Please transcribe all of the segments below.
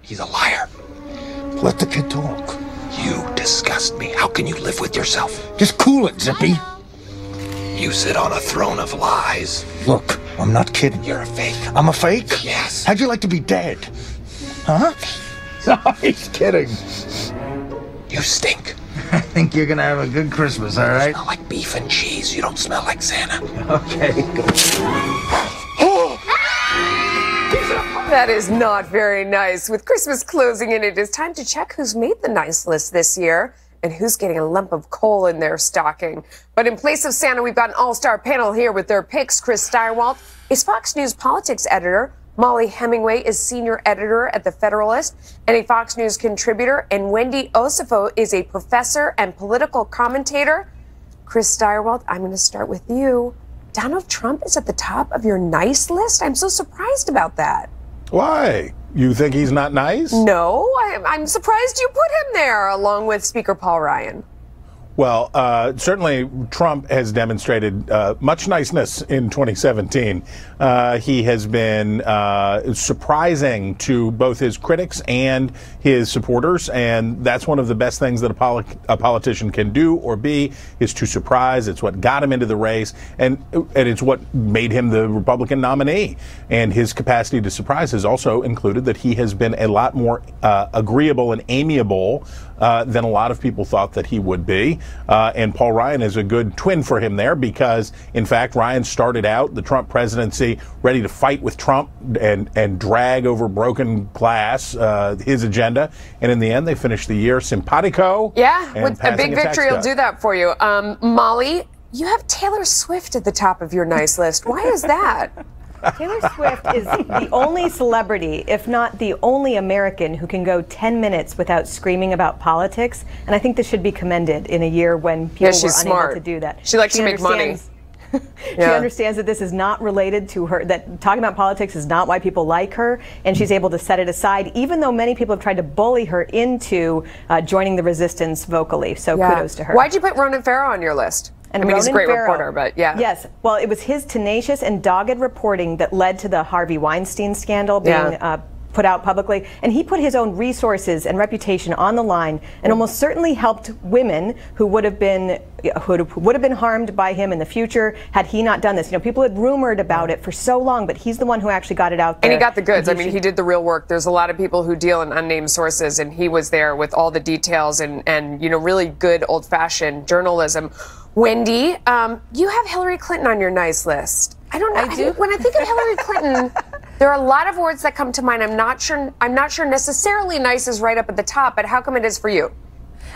He's a liar. Let the kid talk. You disgust me. How can you live with yourself? Just cool it, Zippy. You sit on a throne of lies. Look, I'm not kidding. You're a fake. I'm a fake? Yes. How'd you like to be dead? Huh? He's kidding. You stink. I think you're gonna have a good Christmas, all right? You smell like beef and cheese. You don't smell like Santa. Okay, good. That is not very nice. With Christmas closing in, it is time to check who's made the nice list this year and who's getting a lump of coal in their stocking. But in place of Santa, we've got an all-star panel here with their picks. Chris Steyerwalt is Fox News politics editor. Molly Hemingway is senior editor at The Federalist and a Fox News contributor. And Wendy Osefo is a professor and political commentator. Chris Steyerwalt, I'm going to start with you. Donald Trump is at the top of your nice list? I'm so surprised about that. Why? You think he's not nice? No, I'm surprised you put him there along with Speaker Paul Ryan. Well, certainly Trump has demonstrated much niceness in 2017. He has been surprising to both his critics and his supporters, and that's one of the best things that a politician can do or be, is to surprise. It's what got him into the race, and it's what made him the Republican nominee. And his capacity to surprise has also included that he has been a lot more agreeable and amiable than a lot of people thought that he would be. And Paul Ryan is a good twin for him there because, in fact, Ryan started out the Trump presidency ready to fight with Trump and drag over broken glass his agenda. And in the end, they finished the year simpatico. Yeah, with a big victory will do that for you. Molly, you have Taylor Swift at the top of your nice list. Why is that? Taylor Swift is the only celebrity, if not the only American, who can go 10 minutes without screaming about politics. And I think this should be commended in a year when people were unable to do that. She likes to make money. She understands that this is not related to her, that talking about politics is not why people like her, and she's able to set it aside, even though many people have tried to bully her into joining the resistance vocally. So kudos to her. Why'd you put Ronan Farrow on your list? And I mean, he's a great Farrow, reporter, but yeah. Yes. Well, it was his tenacious and dogged reporting that led to the Harvey Weinstein scandal being put out publicly. And he put his own resources and reputation on the line and almost certainly helped women who would have been harmed by him in the future had he not done this. You know, people had rumored about it for so long, but he's the one who actually got it out there. And he got the goods. I mean, he did the real work. There's a lot of people who deal in unnamed sources, and he was there with all the details and you know, really good old-fashioned journalism. Wendy, you have Hillary Clinton on your nice list. I don't know. I do. When I think of Hillary Clinton, there are a lot of words that come to mind. I'm not sure necessarily nice is right up at the top, but how come it is for you?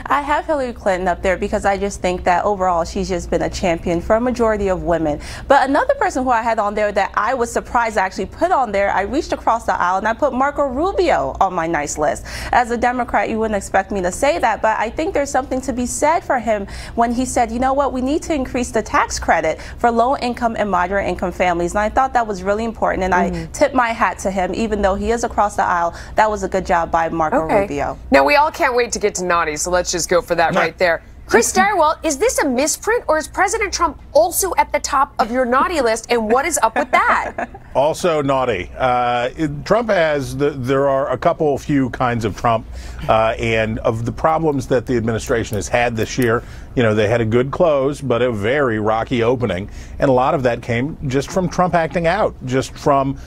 I have Hillary Clinton up there because I just think that overall she's just been a champion for a majority of women. But another person who I had on there that I was surprised I actually put on there, I reached across the aisle and I put Marco Rubio on my nice list. As a Democrat, you wouldn't expect me to say that, but I think there's something to be said for him when he said, you know what, we need to increase the tax credit for low-income and moderate-income families. And I thought that was really important, and I tip my hat to him, even though he is across the aisle. That was a good job by Marco Rubio. Now, we all can't wait to get to naughty, so let's just go for that right there. Chris Steyerwalt, is this a misprint, or is President Trump also at the top of your naughty list, and what is up with that? Also naughty. Trump has, there are a few kinds of Trump, and of the problems that the administration has had this year, you know, they had a good close, but a very rocky opening, and a lot of that came just from Trump acting out, just from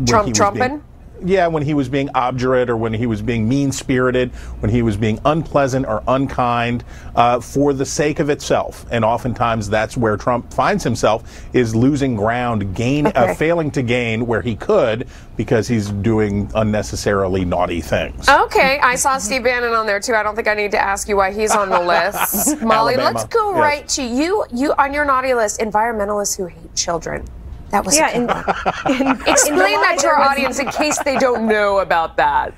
Trumping? Yeah, when he was being obdurate or when he was being mean-spirited, when he was being unpleasant or unkind for the sake of itself. And oftentimes that's where Trump finds himself, is losing ground, failing to gain where he could because he's doing unnecessarily naughty things. Okay, I saw Steve Bannon on there too. I don't think I need to ask you why he's on the list. Molly, let's go right to you. You on your naughty list, environmentalists who hate children. That was explain that to our audience in case they don't know about that.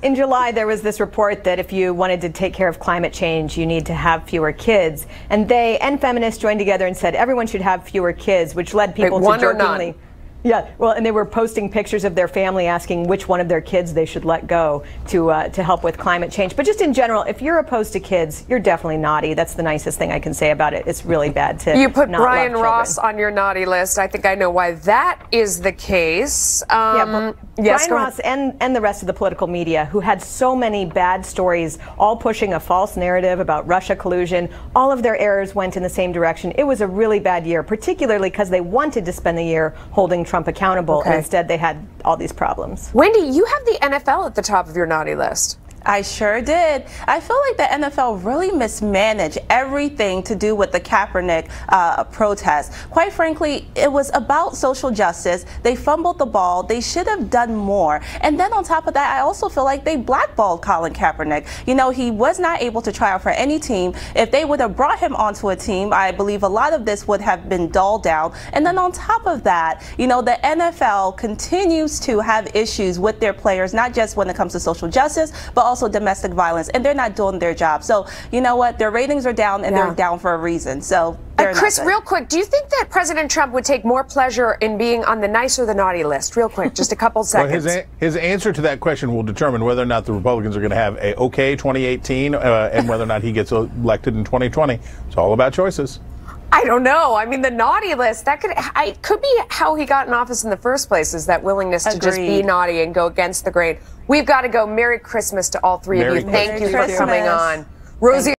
In July, there was this report that if you wanted to take care of climate change, you need to have fewer kids. And they and feminists joined together and said everyone should have fewer kids, which led people to jokingly... Yeah, well, and they were posting pictures of their family asking which one of their kids they should let go to help with climate change. But just in general, if you're opposed to kids, you're definitely naughty. That's the nicest thing I can say about it. It's really bad to You put not Brian love Ross children. on your naughty list. I think I know why that is the case. Yes, Brian Ross and the rest of the political media, who had so many bad stories, all pushing a false narrative about Russia collusion, all of their errors went in the same direction. It was a really bad year, particularly because they wanted to spend the year holding Trump accountable, and instead they had all these problems. Wendy, you have the NFL at the top of your naughty list. I sure did. I feel like the NFL really mismanaged everything to do with the Kaepernick protest. Quite frankly, it was about social justice. They fumbled the ball. They should have done more. And then on top of that, I also feel like they blackballed Colin Kaepernick. You know, he was not able to try out for any team. If they would have brought him onto a team, I believe a lot of this would have been dulled down. And then on top of that, you know, the NFL continues to have issues with their players, not just when it comes to social justice, but also domestic violence, and they're not doing their job. So you know what, their ratings are down, and they're down for a reason. So Chris, real quick, do you think that President Trump would take more pleasure in being on the nice or the naughty list? Real quick, just a couple seconds. Well, his answer to that question will determine whether or not the Republicans are going to have a okay 2018 and whether or not he gets elected in 2020. It's all about choices. I don't know. I mean, the naughty list, that could be how he got in office in the first place, is that willingness to just be naughty and go against the grain. We've got to go. Merry Christmas to all three of you. Thank you for coming on. Rosie.